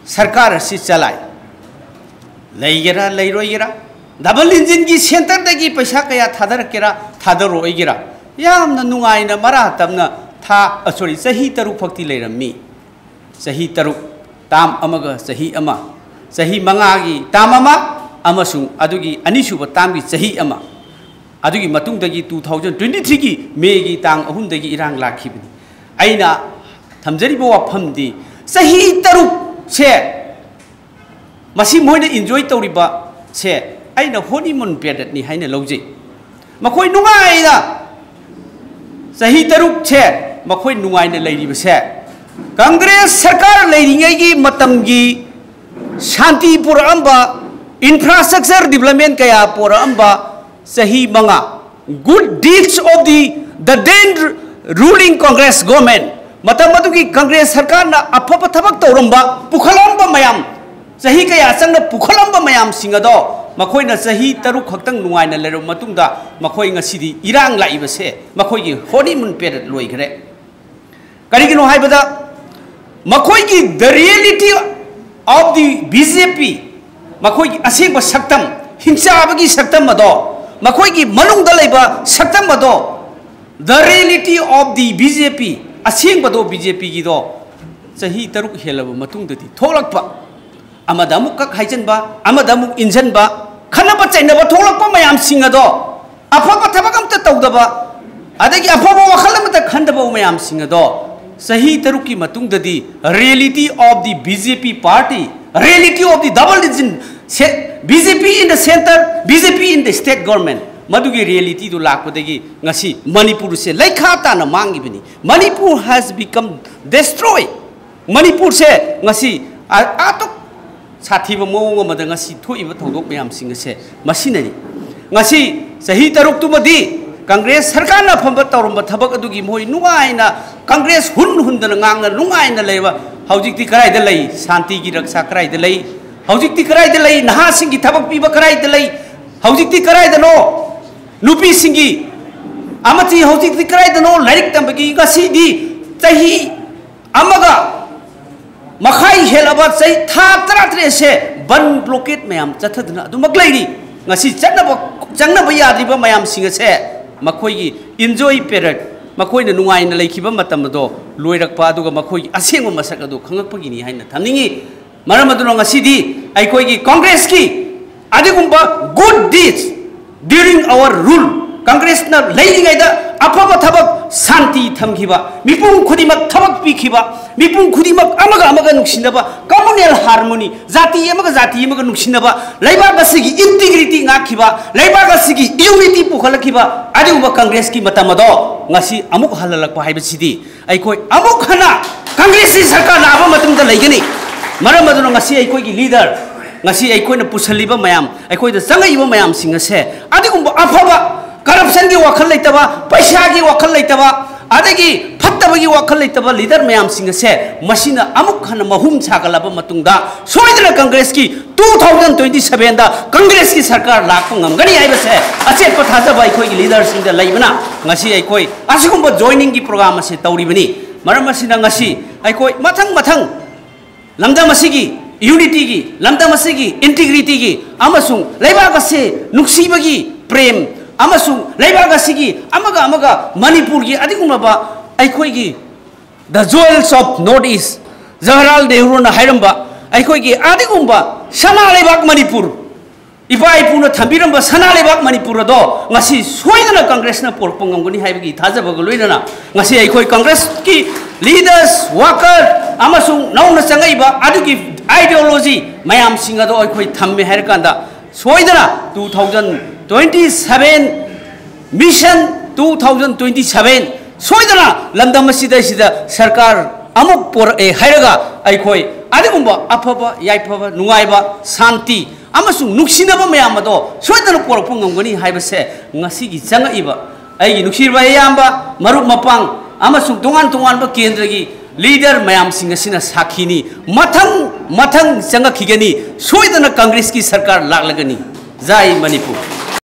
सरकार से चलाए लेगेरा लेरोइगेरा डबल इंजिन की सेंटर दगी पैसा कया थादरकेरा थादरोइगेरा यामना नुंगाइना मरा तबना था सॉरी सही तरुक फक्ति लेरमी सही तरुक ताम अमगा सही अमा सही मंगागी ताम अमा अमसुंग अदुगी अनिसुब तामगी सही अमा अदुगी मतुंगदगी 2023 की मेगी तांग अहुमदगी इरांग लाखिबनी आइना थमजरिबो वाफमदी सही तरुक से मसी मोइना एन्जॉय तौरिबा से आइना हनीमून पेरियड नि हाइना लौजे मखोय नुंगाइना सही तरुक से मखोय नुंगाइना लैरिबसे कांग्रेस सरकार लैरिङैगी मतमगी शांति पुरअंबा इंफ्रास्ट्रक्चर डेवलपमेंट कया पुरअंबा सही मंगा good deeds of the then ruling Congress government मतम अदुगी कांग्रेस सरकार ना अफब थबक तौरंबा पुखलंबा मयाम सही कया संग पुखलंबा मयाम सिंगदो मखोयना सही तरुक खक्तंग नुंगाइना लेरो मतुंगदा मखोय ngasiदी इरांग लाइबसे मखोयगी हनीमून पेरियड लोइग्रे करिगिनो हाइबदा मखोयगी the reality of the BJP मखोयगी असेंग सक्तम हिंसाबगी सक्तम मदो मखोयगी मनुंगदा लेबा सक्तम मदो the reality of the BJP असेंग बदो बीजेपी की दो सही तरुक हेलब मतुंगददी थोलकपा अमदा अमुक कक हाइजनबा अमदा अमुक इंजनबा खनबा चैनबा थोलकपा मयाम सिंगदो अफबा थबक अमता तौदबा अदगी अफबा वखल अमता खंदबा मयाम सिंगदो सही तरुक की मतुंगददी reality of the BJP party reality of the double engine BJP in the centre BJP in the state government मधुगी रियलिटी तो लापदगी ngasi मणिपुर से लेखा ताना मांगिबनी Manipur has become destroy Manipur से ngasi आतो साथीब मोंग मद ngasi थोइब थौदोक मयाम सिंग से मसिननी ngasi सही तरुक तुमदी कांग्रेस सरकार ना फंब तौरम थबक अदुगी मोय नुगाइना कांग्रेस हुंदन ngang नुगाइना लेबा हौजिकती कराइद लई शांति की रक्षा कराइद लई हौजिकती कराइद लई नहा सिंगी थबक पीब कराइद लई हौजिकती कराइदनो नुपी सिंगी अमती हौजिकती कराइदनो लाइक तंबगी गसीदी चही अमगा मखाई हेलबा चही था तरात्रे से बन ब्लॉकेट मयाम चथदना अदुमक लैरी ngasi चंगनब याद्रिबा मयाम सिंग से मखोयगी एन्जॉय पेरियड मखोयना नुंगाइना लेखिबा मतमदो लोइरकपा अदुगा मखोयगी असेंग मसक अदु खंगकपगिनी हाइना थमनिंगी मरम अदुनो ngasiदी आइकोयगी कांग्रेस की अदिगुंबा good deeds during our rule Congress ना लेइङैदा अफब थबक शांति थमखिबा मिपुं खुदिमक थबक पिखिबा मिपुं खुदिमक अमगा अमगा नुक्सिनबा कम्युनल हार्मोनी जाति अमगा नुक्सिनबा लैबागसिगी इंटीग्रिटी ngaखिबा लैबागसिगी यूनिटी पुखलखिबा अदिगुंबा कांग्रेस की मतमदो ngasi अमुक हललकपा हाइबसिदी आइकोय अमुक हना कांग्रेस की सरकार लाबा मतमदा लैगनी मरम अदुनो ngasi आइकोयगी लीडर ngasi आइकोयना पुसलिबा मयाम आइकोयदा संगइबा मयाम सिंग से अदिगुंबा अफबा करप्शन की वखल लेतबा पैसा की वखल लेतबा अदगी फत्तबगी वखल लेतबा लीडर मयाम सिंग से मसिना अमुक खन महुम छागलब मतुंगदा सोइदना कांग्रेस की 2027 दा कांग्रेस की सरकार लाखो ngamgani हाइबसे अचे पथाजबा आइखोयगी लीडर सिंग दा लैबना ngasi आइखोय असिगुंबा जॉइनिंग की प्रोग्राम से तौरिबनी मरम मसिना ngasi आइखोय मथंग लमदा मसिगी यूनिटी की लमदा मसिगी इंटीग्रिटी की अमसुंग लैबागसे नुक्सीबगी प्रेम अमसुंग लैबागसिगी अमगा मणिपुर की अधिगुंबा आइखोयगी the jewels of north east Jawaharlal Nehru ना हाइरंबा आइखोयगी अधिगुंबा सना लैबाग मणिपुर इपा इपुना थंबिरंबा सना लैबाग मणिपुर दो ngasi सोइदना कांग्रेस ना पोरपंग ngमगनी हाइबगी थाजबग लोइदना ngasi आइखोय कांग्रेस की लीडर्स वर्कर अमसुंग नौना चंगैबा अदुगी आइडियोलॉजी मयाम सिंगदो आइखोय थम्मे हाइरकांदा सोइदना 2027 मिशन 2027 सोइदना लमदम सिदा सरकार अमुक पोर ए हाइरगा आइखोय अदिगुंबा अफबा याइफबा नुंगाइबा शांति अमसुंग नुक्सिनबा मयामदो सोइदना पोरपंग ngमगनी हाइबसे ngasiगी चंगइबा आइगी नुक्सिरबा यामबा मरुप मपांग अमसुंग तोंगान केंद्र की लीडर मयाम सिंह सिना साखीनी मथंग चंगखिगनी सोइदना कांग्रेस की सरकार लागलगनी जय मणिपुर।